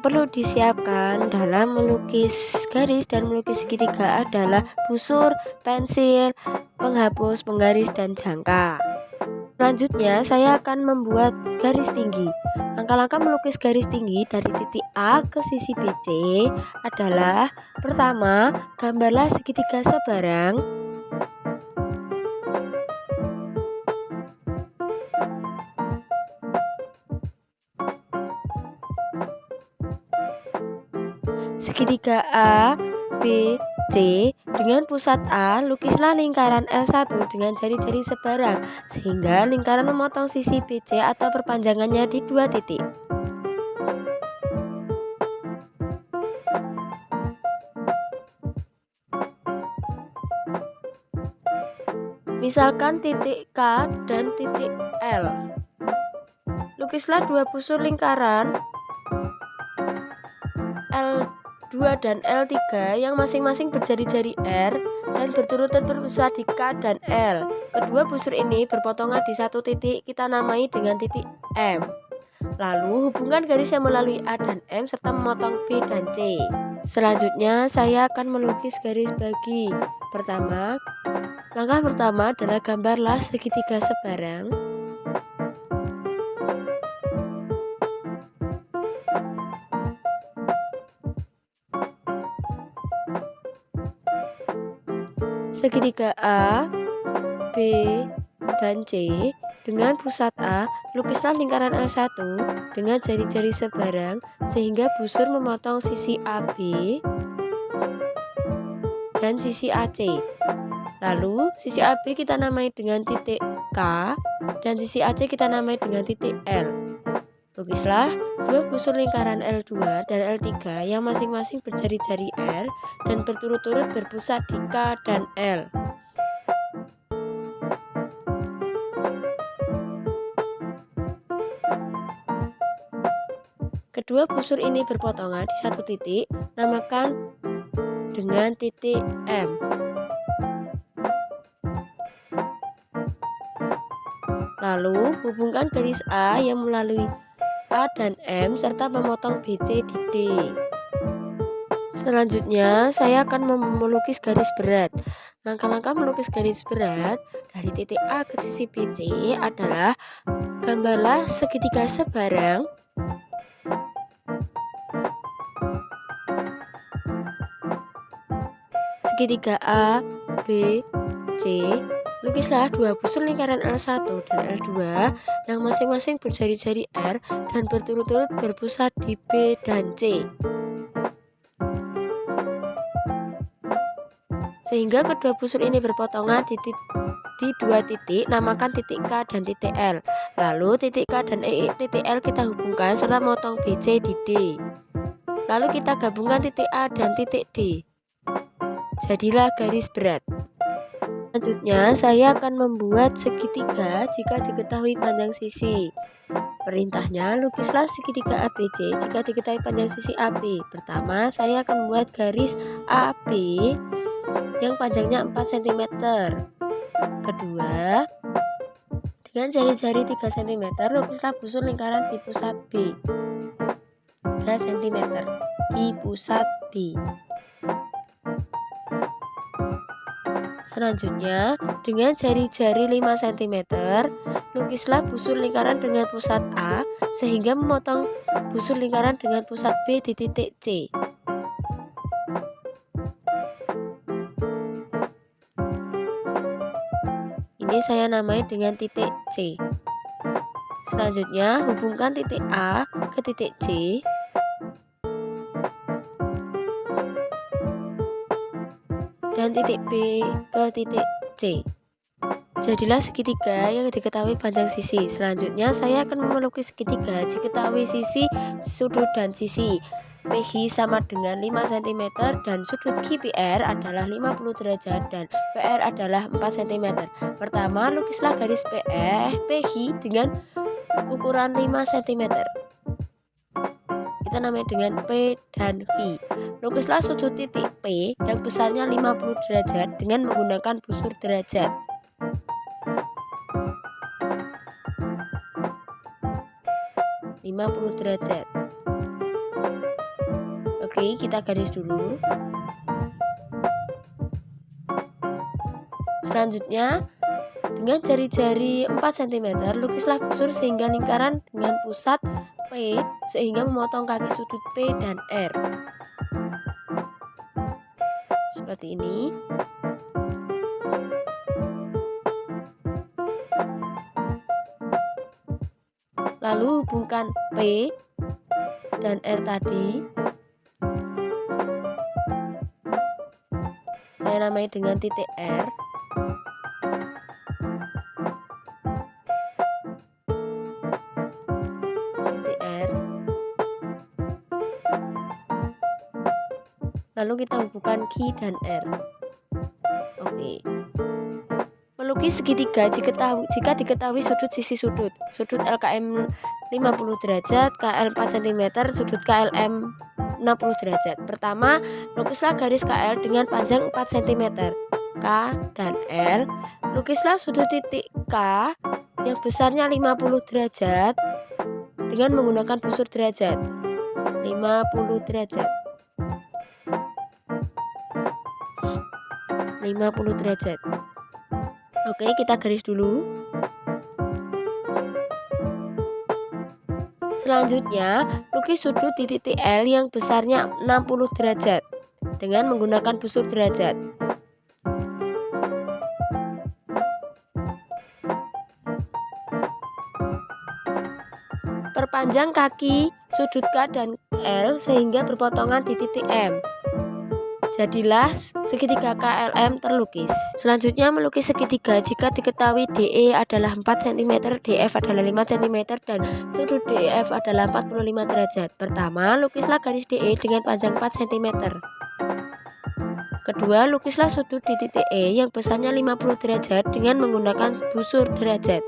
perlu disiapkan dalam melukis garis dan melukis segitiga adalah busur, pensil, penghapus, penggaris, dan jangka. Selanjutnya, saya akan membuat garis tinggi. Langkah-langkah melukis garis tinggi dari titik A ke sisi BC adalah: pertama, gambarlah segitiga sebarang. Segitiga A, B, C dengan pusat A, lukislah lingkaran L1 dengan jari-jari sebarang sehingga lingkaran memotong sisi BC atau perpanjangannya di dua titik. Misalkan titik K dan titik L. Lukislah dua busur lingkaran L2 dan L3 yang masing-masing berjari-jari R dan berturut-turut berpusat di K dan L. Kedua busur ini berpotongan di satu titik, kita namai dengan titik M. Lalu hubungkan garis yang melalui A dan M serta memotong B dan C. Selanjutnya saya akan melukis garis bagi. Langkah pertama adalah gambarlah segitiga sebarang. Segitiga A, B, dan C dengan pusat A, lukislah lingkaran L1 dengan jari-jari sebarang sehingga busur memotong sisi AB dan sisi AC. Lalu sisi AB kita namai dengan titik K dan sisi AC kita namai dengan titik L. Lukislah dua busur lingkaran L2 dan L3 yang masing-masing berjari-jari R dan berturut-turut berpusat di K dan L. Kedua busur ini berpotongan di satu titik, namakan dengan titik M. Lalu hubungkan garis A yang melalui A dan M serta memotong BC di D. Selanjutnya saya akan melukis garis berat. Langkah-langkah melukis garis berat dari titik A ke sisi BC adalah: gambarlah segitiga sebarang. Segitiga A, B, C. Lukislah dua busur lingkaran L1 dan L2 yang masing-masing berjari-jari R dan berturut-turut berpusat di B dan C. Sehingga kedua busur ini berpotongan di dua titik, namakan titik K dan titik L. Lalu titik K dan titik L kita hubungkan serta memotong BC di D. Lalu kita gabungkan titik A dan titik D. Jadilah garis berat. Selanjutnya, saya akan membuat segitiga jika diketahui panjang sisi. Perintahnya, lukislah segitiga ABC jika diketahui panjang sisi AB. Pertama, saya akan membuat garis AB yang panjangnya 4 cm. Kedua, dengan jari-jari 3 cm, lukislah busur lingkaran di pusat B. 3 cm di pusat B. Selanjutnya, dengan jari-jari 5 cm, lukislah busur lingkaran dengan pusat A sehingga memotong busur lingkaran dengan pusat B di titik C. Ini saya namai dengan titik C. Selanjutnya, hubungkan titik A ke titik C. Dan titik B ke titik C. Jadilah segitiga yang diketahui panjang sisi. Selanjutnya saya akan melukis segitiga diketahui sisi, sudut, dan sisi. PG sama dengan 5 cm dan sudut QPR adalah 50 derajat dan PR adalah 4 cm. Pertama, lukislah garis PG dengan ukuran 5 cm. Kita namai dengan P dan V. Lukislah sudut titik P yang besarnya 50 derajat dengan menggunakan busur derajat. Oke, kita garis dulu. Selanjutnya, dengan jari-jari 4 cm, lukislah busur sehingga lingkaran dengan pusat P sehingga memotong kaki sudut P dan R. Seperti ini. Lalu hubungkan P dan R tadi. Saya namai dengan titik R. Titik R. Lalu kita hubungkan Q dan R. Oke. Melukis segitiga jika diketahui sudut sisi sudut. Sudut LKM 50 derajat, KL 4 cm, sudut KLM 60 derajat. Pertama, lukislah garis KL dengan panjang 4 cm. K dan L. Lukislah sudut titik K yang besarnya 50 derajat dengan menggunakan busur derajat. 50 derajat. 50 derajat. Oke, kita garis dulu. Selanjutnya, lukis sudut di titik L yang besarnya 60 derajat dengan menggunakan busur derajat. Perpanjang kaki sudut K dan L sehingga berpotongan di titik M. Jadilah segitiga KLM terlukis. Selanjutnya melukis segitiga jika diketahui DE adalah 4 cm, DF adalah 5 cm, dan sudut DEF adalah 45 derajat. Pertama, lukislah garis DE dengan panjang 4 cm. Kedua, lukislah sudut di titik E yang besarnya 50 derajat dengan menggunakan busur derajat.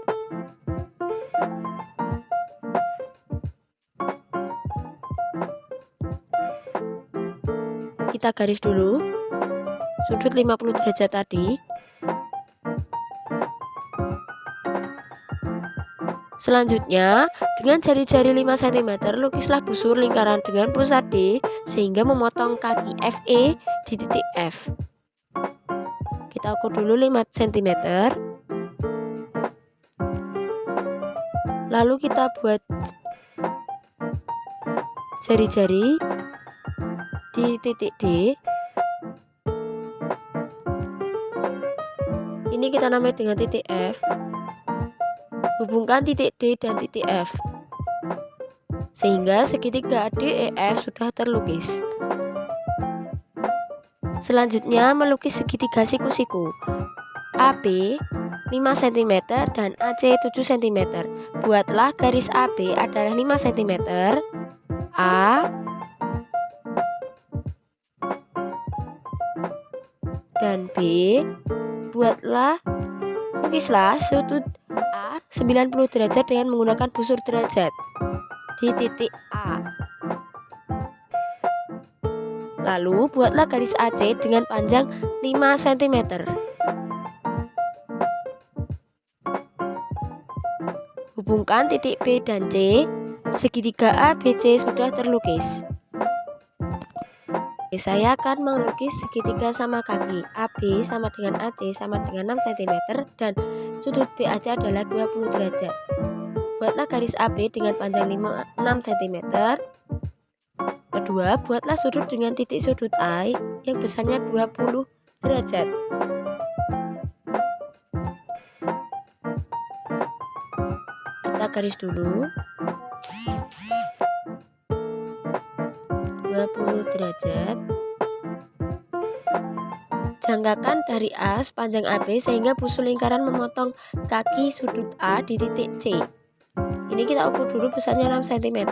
Kita garis dulu sudut 50 derajat tadi. Selanjutnya, dengan jari-jari 5 cm, lukislah busur lingkaran dengan pusat D sehingga memotong kaki FE di titik F. Kita ukur dulu 5 cm. Lalu kita buat jari-jari di titik D. Ini kita namai dengan titik F. Hubungkan titik D dan titik F sehingga segitiga DEF sudah terlukis. Selanjutnya melukis segitiga siku-siku. AB 5 cm dan AC 7 cm. Buatlah garis AB adalah 5 cm. A dan B. Lukislah sudut A 90 derajat dengan menggunakan busur derajat di titik A. Lalu buatlah garis AC dengan panjang 5 cm. Hubungkan titik B dan C. Segitiga ABC sudah terlukis. Saya akan melukis segitiga sama kaki. AB sama dengan AC sama dengan 6 cm dan sudut BAC adalah 20 derajat. Buatlah garis AB dengan panjang 6 cm. Kedua, buatlah sudut dengan titik sudut A yang besarnya 20 derajat. Kita garis dulu 20 derajat. Jangkakan dari A sepanjang AB sehingga busur lingkaran memotong kaki sudut A di titik C. Ini kita ukur dulu besarnya 6 cm.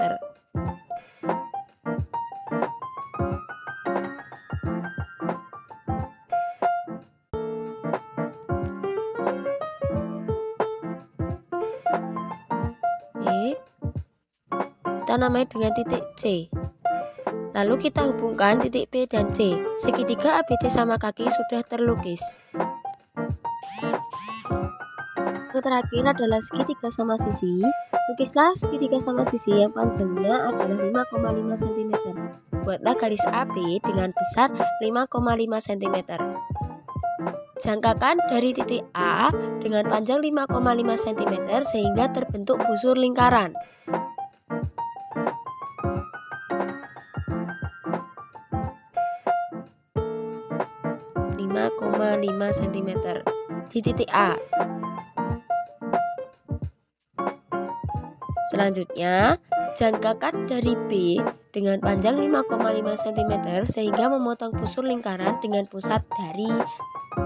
Kita namai dengan titik C. Lalu kita hubungkan titik B dan C. Segitiga ABC sama kaki sudah terlukis. Yang terakhir adalah segitiga sama sisi. Lukislah segitiga sama sisi yang panjangnya adalah 5,5 cm. Buatlah garis AB dengan besar 5,5 cm. Jangkakan dari titik A dengan panjang 5,5 cm sehingga terbentuk busur lingkaran. cm di titik A. Selanjutnya, jangkakan dari B dengan panjang 5,5 cm sehingga memotong busur lingkaran dengan pusat dari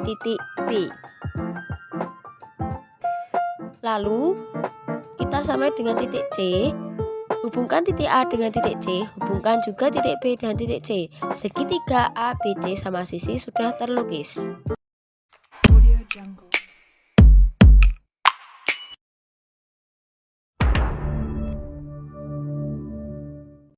titik B. Lalu, kita samai dengan titik C. Hubungkan titik A dengan titik C, hubungkan juga titik B dan titik C. Segitiga ABC sama sisi sudah terlukis.